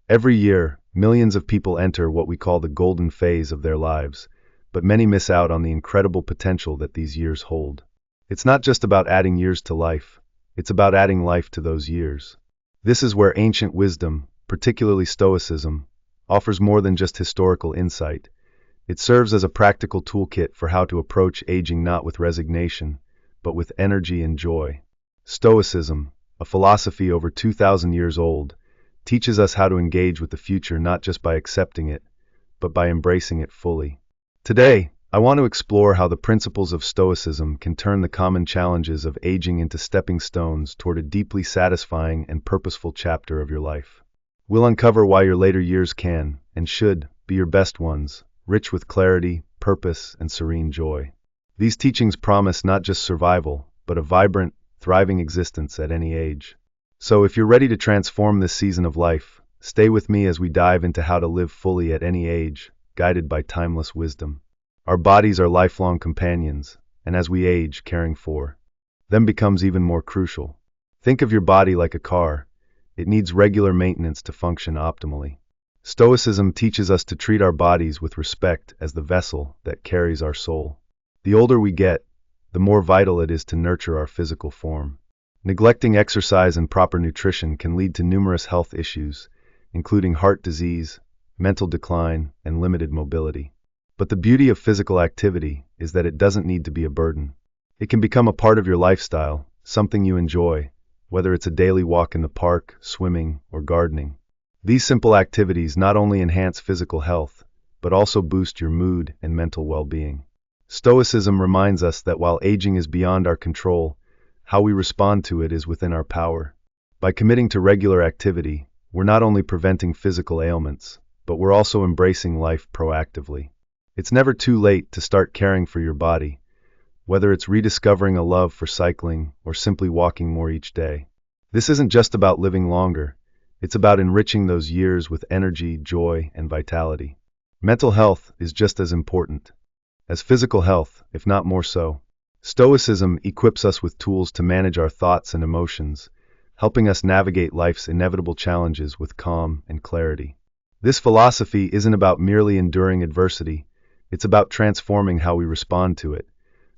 Every year, millions of people enter what we call the golden phase of their lives, but many miss out on the incredible potential that these years hold. It's not just about adding years to life, it's about adding life to those years. This is where ancient wisdom, particularly Stoicism, offers more than just historical insight. It serves as a practical toolkit for how to approach aging not with resignation, but with energy and joy. Stoicism, a philosophy over 2,000 years old, teaches us how to engage with the future not just by accepting it, but by embracing it fully. Today, I want to explore how the principles of Stoicism can turn the common challenges of aging into stepping stones toward a deeply satisfying and purposeful chapter of your life. We'll uncover why your later years can, and should, be your best ones, rich with clarity, purpose, and serene joy. These teachings promise not just survival, but a vibrant, thriving existence at any age. So if you're ready to transform this season of life, stay with me as we dive into how to live fully at any age, guided by timeless wisdom. Our bodies are lifelong companions, and as we age, caring for them becomes even more crucial. Think of your body like a car. It needs regular maintenance to function optimally. Stoicism teaches us to treat our bodies with respect as the vessel that carries our soul. The older we get, the more vital it is to nurture our physical form. Neglecting exercise and proper nutrition can lead to numerous health issues, including heart disease, mental decline, and limited mobility. But the beauty of physical activity is that it doesn't need to be a burden. It can become a part of your lifestyle, something you enjoy, whether it's a daily walk in the park, swimming, or gardening. These simple activities not only enhance physical health, but also boost your mood and mental well-being. Stoicism reminds us that while aging is beyond our control, how we respond to it is within our power. By committing to regular activity, we're not only preventing physical ailments, but we're also embracing life proactively. It's never too late to start caring for your body, whether it's rediscovering a love for cycling or simply walking more each day. This isn't just about living longer, it's about enriching those years with energy, joy, and vitality. Mental health is just as important as physical health, if not more so. Stoicism equips us with tools to manage our thoughts and emotions, helping us navigate life's inevitable challenges with calm and clarity. This philosophy isn't about merely enduring adversity, it's about transforming how we respond to it,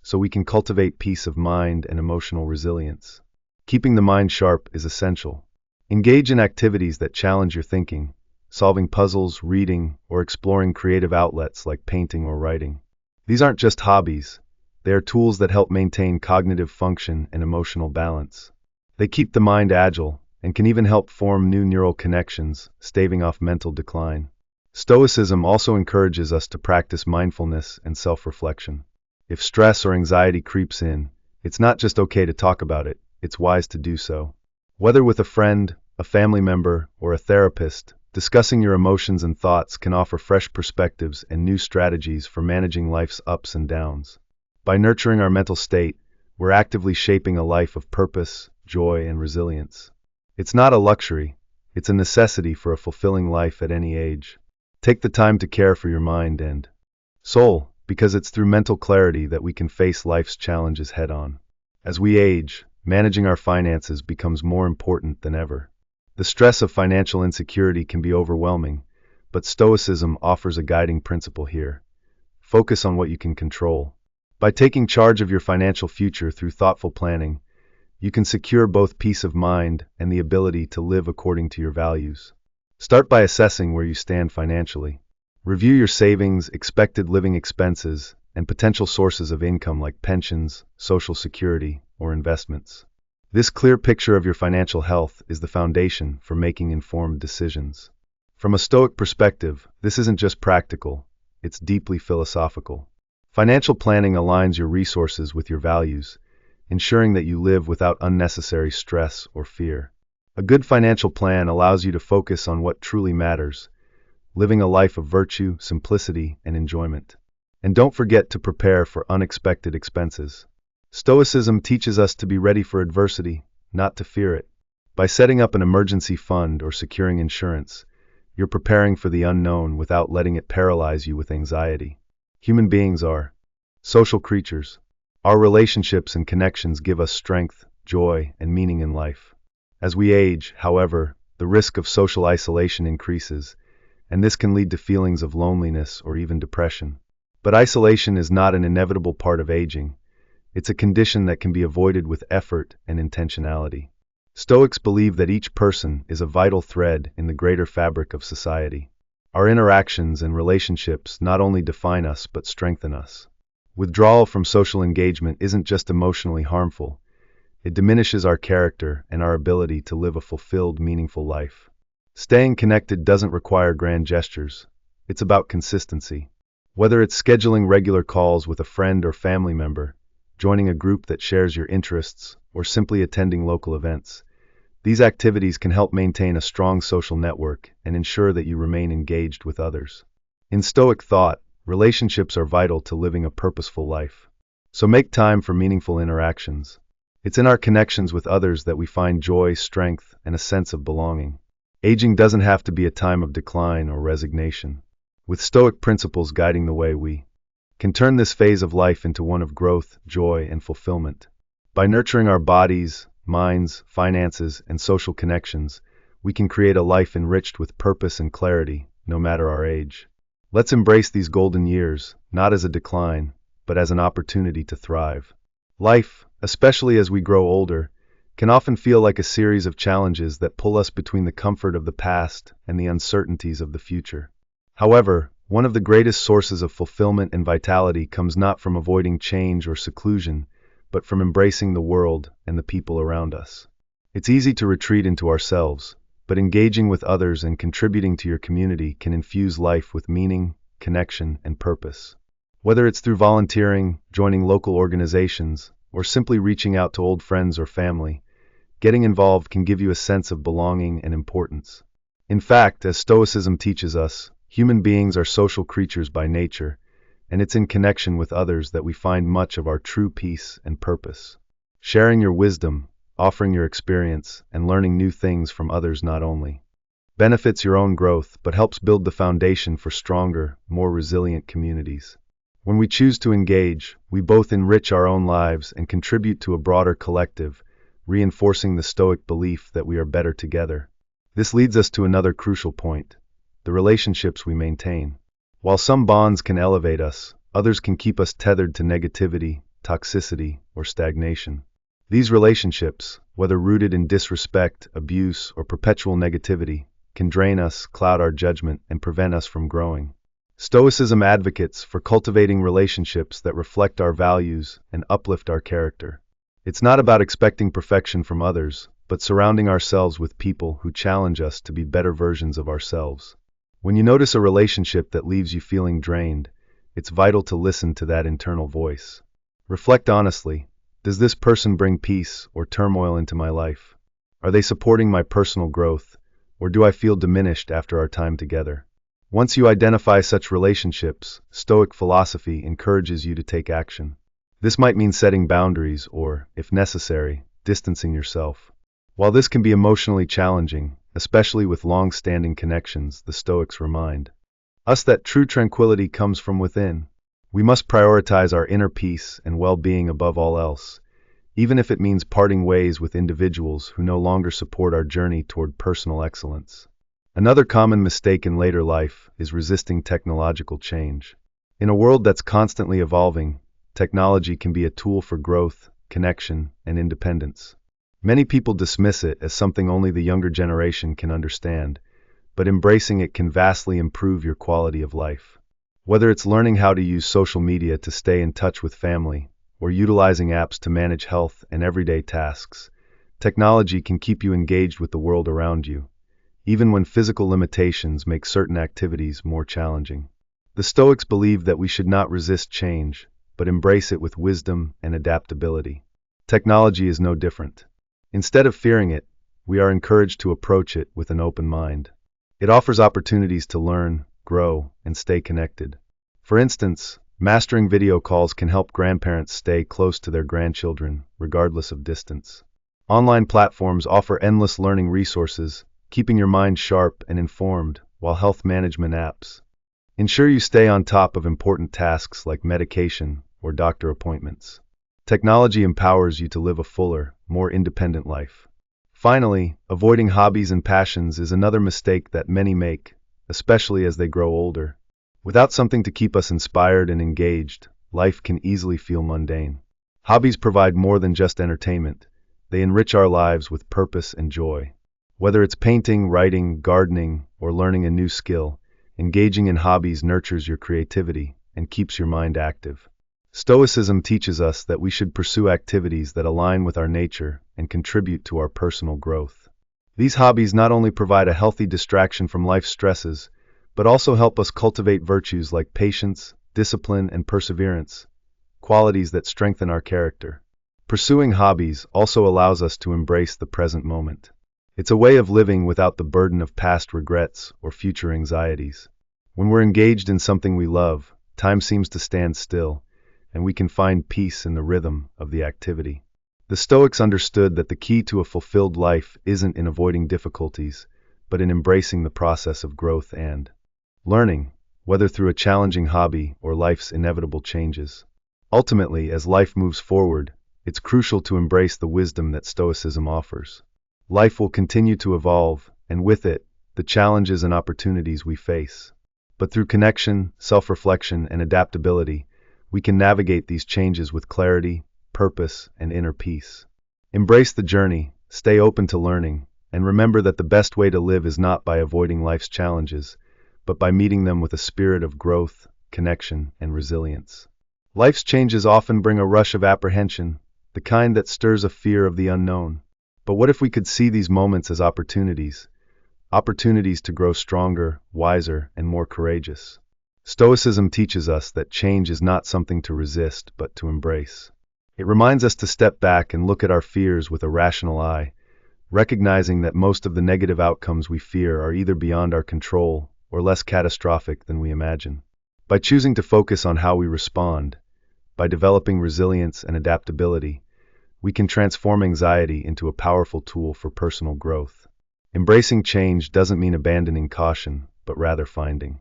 so we can cultivate peace of mind and emotional resilience. Keeping the mind sharp is essential. Engage in activities that challenge your thinking, solving puzzles, reading, or exploring creative outlets like painting or writing. These aren't just hobbies. They are tools that help maintain cognitive function and emotional balance. They keep the mind agile and can even help form new neural connections, staving off mental decline. Stoicism also encourages us to practice mindfulness and self-reflection. If stress or anxiety creeps in, it's not just okay to talk about it, it's wise to do so. Whether with a friend, a family member, or a therapist, discussing your emotions and thoughts can offer fresh perspectives and new strategies for managing life's ups and downs. By nurturing our mental state, we're actively shaping a life of purpose, joy, and resilience. It's not a luxury, it's a necessity for a fulfilling life at any age. Take the time to care for your mind and soul, because it's through mental clarity that we can face life's challenges head-on. As we age, managing our finances becomes more important than ever. The stress of financial insecurity can be overwhelming, but Stoicism offers a guiding principle here. Focus on what you can control. By taking charge of your financial future through thoughtful planning, you can secure both peace of mind and the ability to live according to your values. Start by assessing where you stand financially. Review your savings, expected living expenses, and potential sources of income like pensions, social security, or investments. This clear picture of your financial health is the foundation for making informed decisions. From a Stoic perspective, this isn't just practical, it's deeply philosophical. Financial planning aligns your resources with your values, ensuring that you live without unnecessary stress or fear. A good financial plan allows you to focus on what truly matters, living a life of virtue, simplicity, and enjoyment. And don't forget to prepare for unexpected expenses. Stoicism teaches us to be ready for adversity, not to fear it. By setting up an emergency fund or securing insurance, you're preparing for the unknown without letting it paralyze you with anxiety. Human beings are social creatures. Our relationships and connections give us strength, joy, and meaning in life. As we age, however, the risk of social isolation increases, and this can lead to feelings of loneliness or even depression. But isolation is not an inevitable part of aging. It's a condition that can be avoided with effort and intentionality. Stoics believe that each person is a vital thread in the greater fabric of society. Our interactions and relationships not only define us but strengthen us. Withdrawal from social engagement isn't just emotionally harmful, it diminishes our character and our ability to live a fulfilled, meaningful life. Staying connected doesn't require grand gestures. It's about consistency. Whether it's scheduling regular calls with a friend or family member, joining a group that shares your interests, or simply attending local events, these activities can help maintain a strong social network and ensure that you remain engaged with others. In Stoic thought, relationships are vital to living a purposeful life. So make time for meaningful interactions. It's in our connections with others that we find joy, strength, and a sense of belonging. Aging doesn't have to be a time of decline or resignation. With Stoic principles guiding the way, we can turn this phase of life into one of growth, joy, and fulfillment. By nurturing our bodies, minds, finances, and social connections, we can create a life enriched with purpose and clarity, no matter our age. Let's embrace these golden years, not as a decline, but as an opportunity to thrive. Life, especially as we grow older, can often feel like a series of challenges that pull us between the comfort of the past and the uncertainties of the future. However, one of the greatest sources of fulfillment and vitality comes not from avoiding change or seclusion, but from embracing the world and the people around us. It's easy to retreat into ourselves, but engaging with others and contributing to your community can infuse life with meaning, connection, and purpose. Whether it's through volunteering, joining local organizations, or simply reaching out to old friends or family, getting involved can give you a sense of belonging and importance. In fact, as Stoicism teaches us, human beings are social creatures by nature, and it's in connection with others that we find much of our true peace and purpose. Sharing your wisdom, offering your experience, and learning new things from others not only benefits your own growth, but helps build the foundation for stronger, more resilient communities. When we choose to engage, we both enrich our own lives and contribute to a broader collective, reinforcing the Stoic belief that we are better together. This leads us to another crucial point: the relationships we maintain. While some bonds can elevate us, others can keep us tethered to negativity, toxicity, or stagnation. These relationships, whether rooted in disrespect, abuse, or perpetual negativity, can drain us, cloud our judgment, and prevent us from growing. Stoicism advocates for cultivating relationships that reflect our values and uplift our character. It's not about expecting perfection from others, but surrounding ourselves with people who challenge us to be better versions of ourselves. When you notice a relationship that leaves you feeling drained, it's vital to listen to that internal voice. Reflect honestly: does this person bring peace or turmoil into my life? Are they supporting my personal growth, or do I feel diminished after our time together? Once you identify such relationships, Stoic philosophy encourages you to take action. This might mean setting boundaries or, if necessary, distancing yourself. While this can be emotionally challenging, especially with long-standing connections, the Stoics remind us that true tranquility comes from within. We must prioritize our inner peace and well-being above all else, even if it means parting ways with individuals who no longer support our journey toward personal excellence. Another common mistake in later life is resisting technological change. In a world that's constantly evolving, technology can be a tool for growth, connection, and independence. Many people dismiss it as something only the younger generation can understand, but embracing it can vastly improve your quality of life. Whether it's learning how to use social media to stay in touch with family, or utilizing apps to manage health and everyday tasks, technology can keep you engaged with the world around you, even when physical limitations make certain activities more challenging. The Stoics believe that we should not resist change, but embrace it with wisdom and adaptability. Technology is no different. Instead of fearing it, we are encouraged to approach it with an open mind. It offers opportunities to learn, grow, and stay connected. For instance, mastering video calls can help grandparents stay close to their grandchildren, regardless of distance. Online platforms offer endless learning resources, keeping your mind sharp and informed, while health management apps ensure you stay on top of important tasks like medication or doctor appointments. Technology empowers you to live a fuller, more independent life. Finally, avoiding hobbies and passions is another mistake that many make, especially as they grow older. Without something to keep us inspired and engaged, life can easily feel mundane. Hobbies provide more than just entertainment. They enrich our lives with purpose and joy. Whether it's painting, writing, gardening, or learning a new skill, engaging in hobbies nurtures your creativity and keeps your mind active. Stoicism teaches us that we should pursue activities that align with our nature and contribute to our personal growth. These hobbies not only provide a healthy distraction from life's stresses, but also help us cultivate virtues like patience, discipline, and perseverance, qualities that strengthen our character. Pursuing hobbies also allows us to embrace the present moment. It's a way of living without the burden of past regrets or future anxieties. When we're engaged in something we love, time seems to stand still, and we can find peace in the rhythm of the activity. The Stoics understood that the key to a fulfilled life isn't in avoiding difficulties, but in embracing the process of growth and learning, whether through a challenging hobby or life's inevitable changes. Ultimately, as life moves forward, it's crucial to embrace the wisdom that Stoicism offers. Life will continue to evolve, and with it, the challenges and opportunities we face. But through connection, self-reflection, and adaptability, we can navigate these changes with clarity, purpose, and inner peace. Embrace the journey, stay open to learning, and remember that the best way to live is not by avoiding life's challenges, but by meeting them with a spirit of growth, connection, and resilience. Life's changes often bring a rush of apprehension, the kind that stirs a fear of the unknown. But what if we could see these moments as opportunities to grow stronger, wiser, and more courageous? Stoicism teaches us that change is not something to resist, but to embrace. It reminds us to step back and look at our fears with a rational eye, recognizing that most of the negative outcomes we fear are either beyond our control or less catastrophic than we imagine. By choosing to focus on how we respond, by developing resilience and adaptability, we can transform anxiety into a powerful tool for personal growth. Embracing change doesn't mean abandoning caution, but rather finding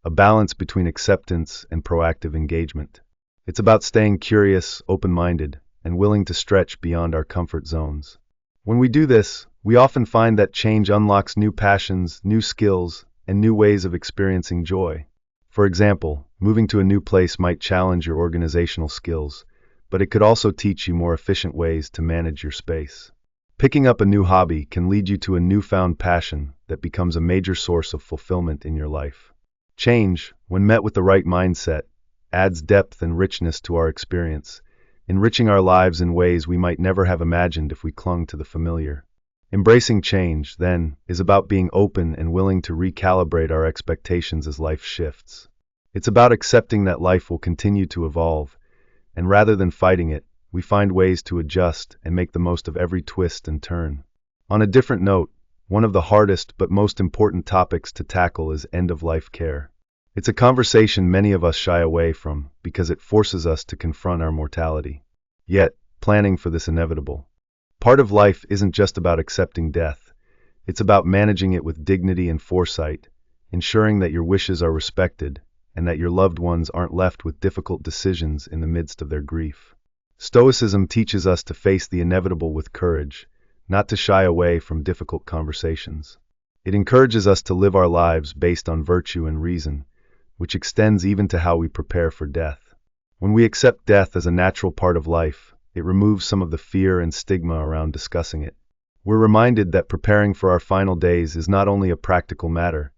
a balance between acceptance and proactive engagement. It's about staying curious, open-minded, and willing to stretch beyond our comfort zones. When we do this, we often find that change unlocks new passions, new skills, and new ways of experiencing joy. For example, moving to a new place might challenge your organizational skills, but it could also teach you more efficient ways to manage your space. Picking up a new hobby can lead you to a newfound passion that becomes a major source of fulfillment in your life. Change, when met with the right mindset, adds depth and richness to our experience, enriching our lives in ways we might never have imagined if we clung to the familiar. Embracing change, then, is about being open and willing to recalibrate our expectations as life shifts. It's about accepting that life will continue to evolve, and rather than fighting it, we find ways to adjust and make the most of every twist and turn. On a different note, one of the hardest but most important topics to tackle is end-of-life care. It's a conversation many of us shy away from because it forces us to confront our mortality. Yet, planning for this inevitable part of life isn't just about accepting death. It's about managing it with dignity and foresight, ensuring that your wishes are respected and that your loved ones aren't left with difficult decisions in the midst of their grief. Stoicism teaches us to face the inevitable with courage, not to shy away from difficult conversations. It encourages us to live our lives based on virtue and reason, which extends even to how we prepare for death. When we accept death as a natural part of life, it removes some of the fear and stigma around discussing it. We're reminded that preparing for our final days is not only a practical matter,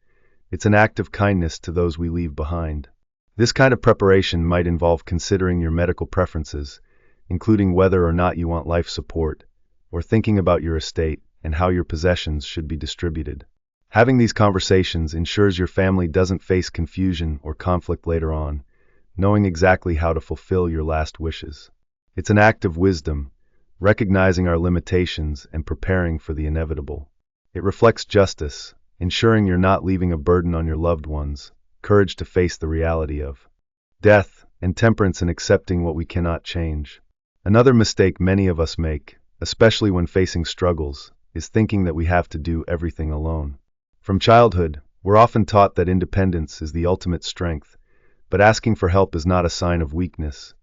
it's an act of kindness to those we leave behind. This kind of preparation might involve considering your medical preferences, including whether or not you want life support, or thinking about your estate and how your possessions should be distributed. Having these conversations ensures your family doesn't face confusion or conflict later on, knowing exactly how to fulfill your last wishes. It's an act of wisdom, recognizing our limitations and preparing for the inevitable. It reflects justice, ensuring you're not leaving a burden on your loved ones, courage to face the reality of death, and temperance in accepting what we cannot change. Another mistake many of us make, especially when facing struggles, is thinking that we have to do everything alone. From childhood, we're often taught that independence is the ultimate strength, but asking for help is not a sign of weakness.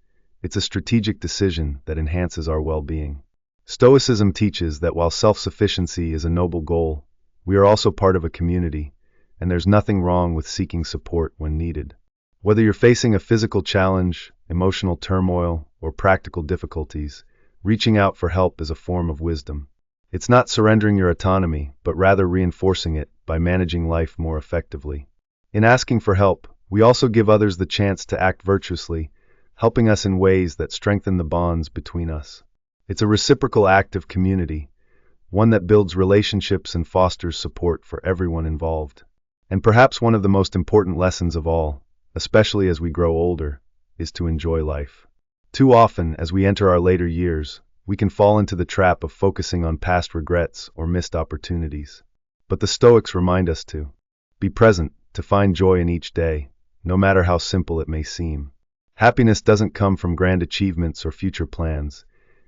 It's a strategic decision that enhances our well-being. Stoicism teaches that while self-sufficiency is a noble goal, we are also part of a community, and there's nothing wrong with seeking support when needed. Whether you're facing a physical challenge, emotional turmoil, or practical difficulties, reaching out for help is a form of wisdom. It's not surrendering your autonomy, but rather reinforcing it by managing life more effectively. In asking for help, we also give others the chance to act virtuously, helping us in ways that strengthen the bonds between us. It's a reciprocal act of community, one that builds relationships and fosters support for everyone involved. And perhaps one of the most important lessons of all, especially as we grow older, is to enjoy life. Too often, as we enter our later years, we can fall into the trap of focusing on past regrets or missed opportunities. But the Stoics remind us to be present, to find joy in each day, no matter how simple it may seem. Happiness doesn't come from grand achievements or future plans.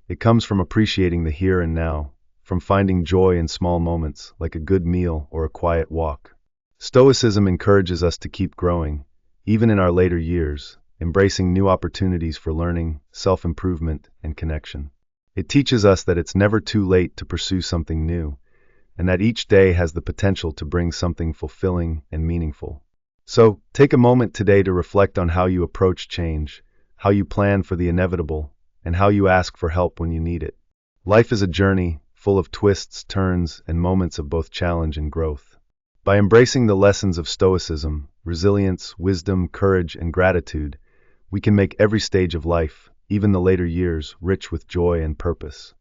It comes from appreciating the here and now, from finding joy in small moments like a good meal or a quiet walk. Stoicism encourages us to keep growing, even in our later years, embracing new opportunities for learning, self-improvement, and connection. It teaches us that it's never too late to pursue something new, and that each day has the potential to bring something fulfilling and meaningful. So, take a moment today to reflect on how you approach change, how you plan for the inevitable, and how you ask for help when you need it. Life is a journey, full of twists, turns, and moments of both challenge and growth. By embracing the lessons of Stoicism, resilience, wisdom, courage, and gratitude, we can make every stage of life, even the later years, rich with joy and purpose.